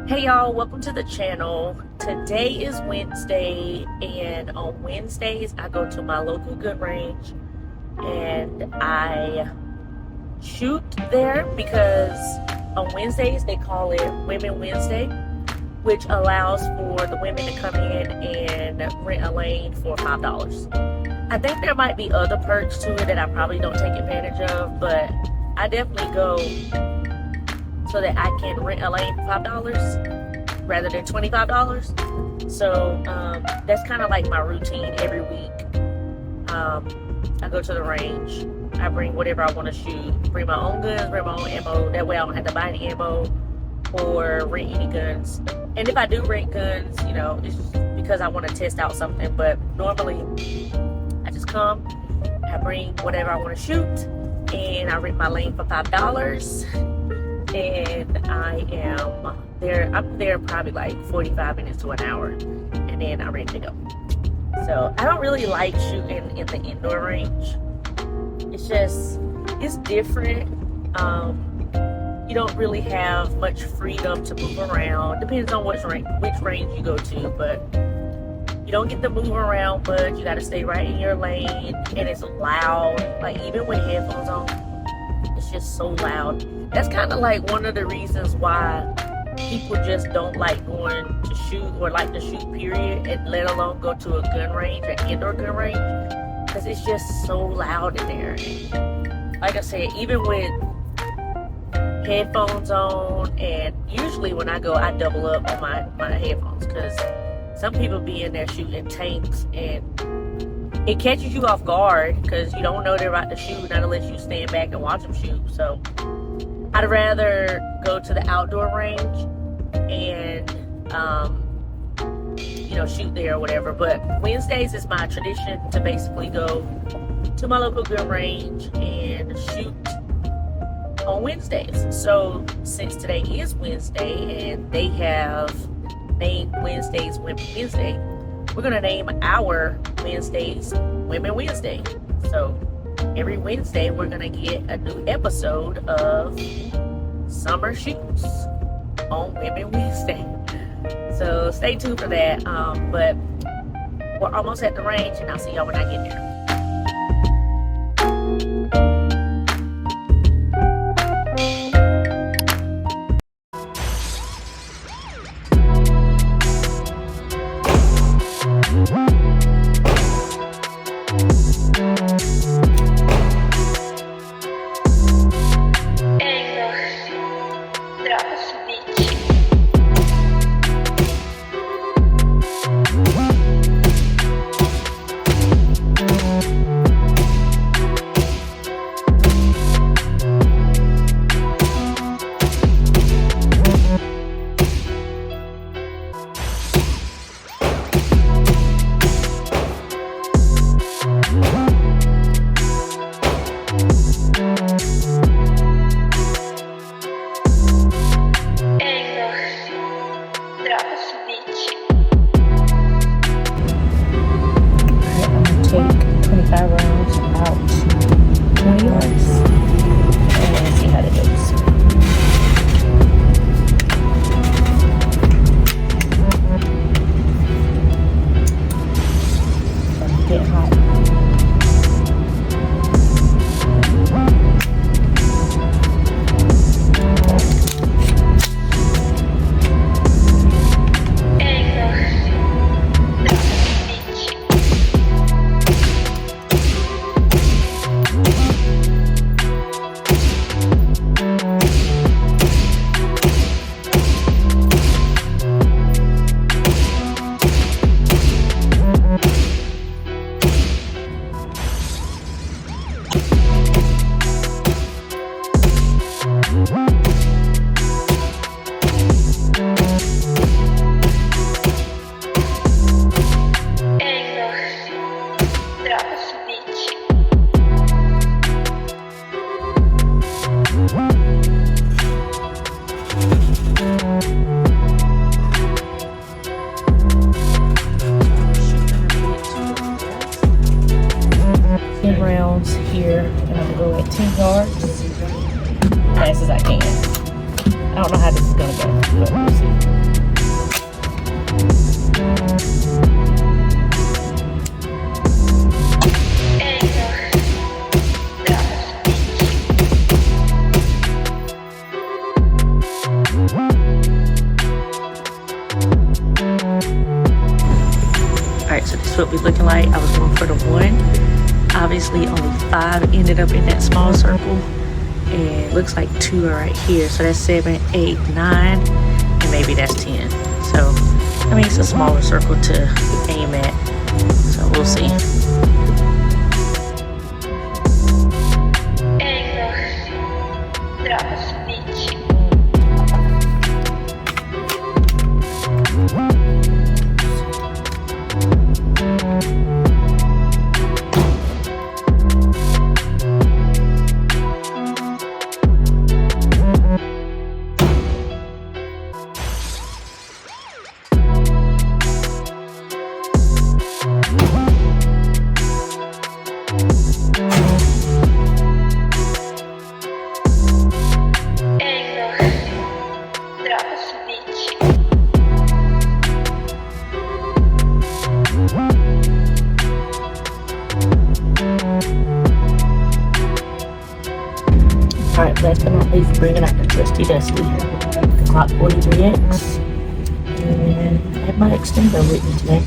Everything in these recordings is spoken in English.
Hey y'all, welcome to the channel. Today is Wednesday, and on Wednesdays I go to my local gun range and I shoot there because on Wednesdays they call it Women Wednesday, which allows for the women to come in and rent a lane for $5. I think there might be other perks to it that I probably don't take advantage of, but I definitely go so that I can rent a lane for $5 rather than $25. So that's kind of like my routine every week. I go to the range, I bring whatever I want to shoot, bring my own guns, bring my own ammo. That way I don't have to buy any ammo or rent any guns. And if I do rent guns, you know, it's just because I want to test out something. But normally I just come, I bring whatever I want to shoot, and I rent my lane for $5. And I am there. I'm there probably like 45 minutes to an hour, and then I'm ready to go. So I don't really like shooting in the indoor range. It's different. You don't really have much freedom to move around. Depends on which range you go to, but you don't get to move around much. You got to stay right in your lane, and it's loud. Like even with headphones on, it's just so loud. That's kind of like one of the reasons why people just don't like going to shoot or like to shoot period, and let alone go to a gun range, an indoor gun range, because it's just so loud in there. And like I said, even with headphones on, and usually when I go I double up on my headphones, because some people be in there shooting tanks and it catches you off guard because you don't know they're about to shoot, not unless you stand back and watch them shoot. So I'd rather go to the outdoor range and shoot there or whatever. But Wednesdays is my tradition to basically go to my local gun range and shoot on Wednesdays. So since today is Wednesday and they have named Wednesdays Women Wednesday, we're gonna name our Wednesdays Women Wednesday. So every Wednesday we're gonna get a new episode of Summer Shoots on Women Wednesday. So stay tuned for that. But we're almost at the range, and I'll see y'all when I get there. this would be looking like. I was going for the 1. Obviously only 5 ended up in that small circle, and it looks like 2 are right here, so that's 7, 8, 9, and maybe that's 10. So I mean, it's a smaller circle to aim at, so we'll see. Alright, last but not least, bringing out the trusty dusty Glock 43X, and I have my extender with me today.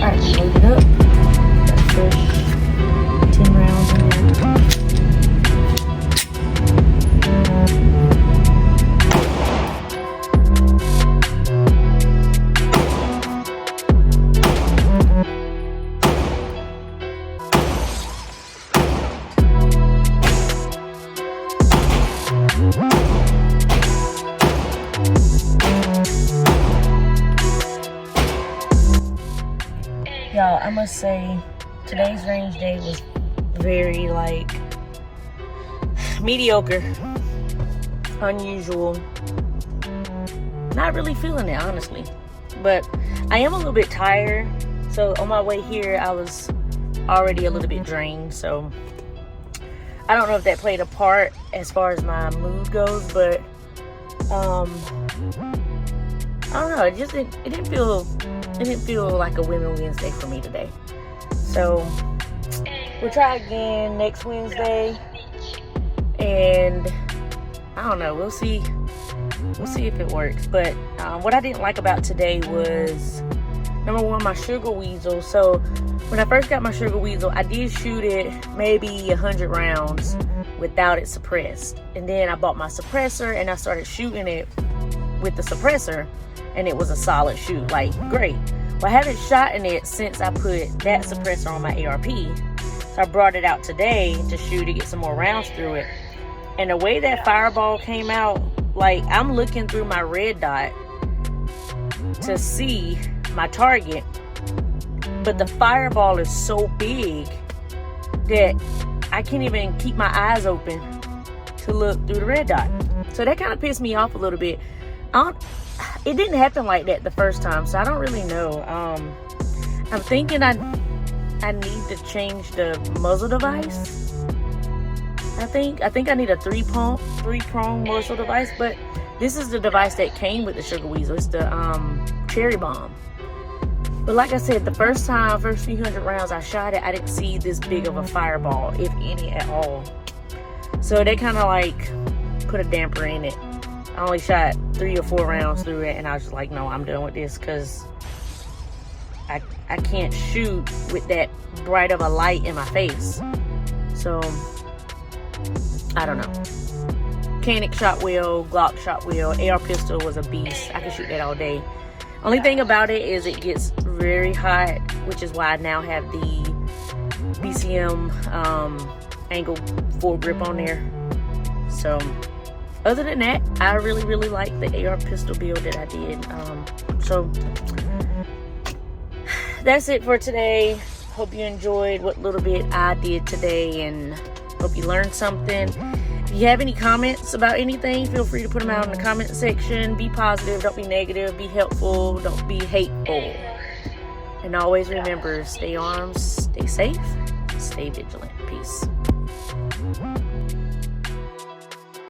Alright, load it up. Got fresh 10 rounds in Y'all, I must say, today's range day was very, like, mediocre, unusual. Not really feeling it, honestly. But I am a little bit tired, so on my way here, I was already a little bit drained, so I don't know if that played a part as far as my mood goes, but, I don't know, it didn't feel like a Women Wednesday for me today. So we'll try again next Wednesday, and I don't know, we'll see if it works. But what I didn't like about today was, number one, my sugar weasel. So when I first got my sugar weasel, I did shoot it maybe 100 rounds without it suppressed, and then I bought my suppressor and I started shooting it with the suppressor, and it was a solid shoot, like, great. Well, I haven't shot in it since I put that suppressor on my ARP, so I brought it out today to shoot to get some more rounds through it. And the way that fireball came out, like, I'm looking through my red dot to see my target, but the fireball is so big that I can't even keep my eyes open to look through the red dot. So that kind of pissed me off a little bit. It didn't happen like that the first time, so I don't really know. I'm thinking I need to change the muzzle device. I think I need a three-prong muzzle device, but this is the device that came with the Sugar Weasel. It's the Cherry Bomb. But like I said, the first few hundred rounds I shot it, I didn't see this big of a fireball, if any at all. So they kind of like put a damper in it. I only shot 3 or 4 rounds through it, and I was just like, no, I'm done with this, because I can't shoot with that bright of a light in my face. So, I don't know. Mechanic shot well, Glock shot well, AR pistol was a beast. I can shoot that all day. Only thing about it is it gets very hot, which is why I now have the BCM angle foregrip on there. So, other than that, I really like the AR pistol build that I did. So, that's it for today. Hope you enjoyed what little bit I did today, and hope you learned something. If you have any comments about anything, feel free to put them out in the comment section. Be positive, don't be negative, be helpful, don't be hateful. And always remember, stay armed, stay safe, stay vigilant. Peace.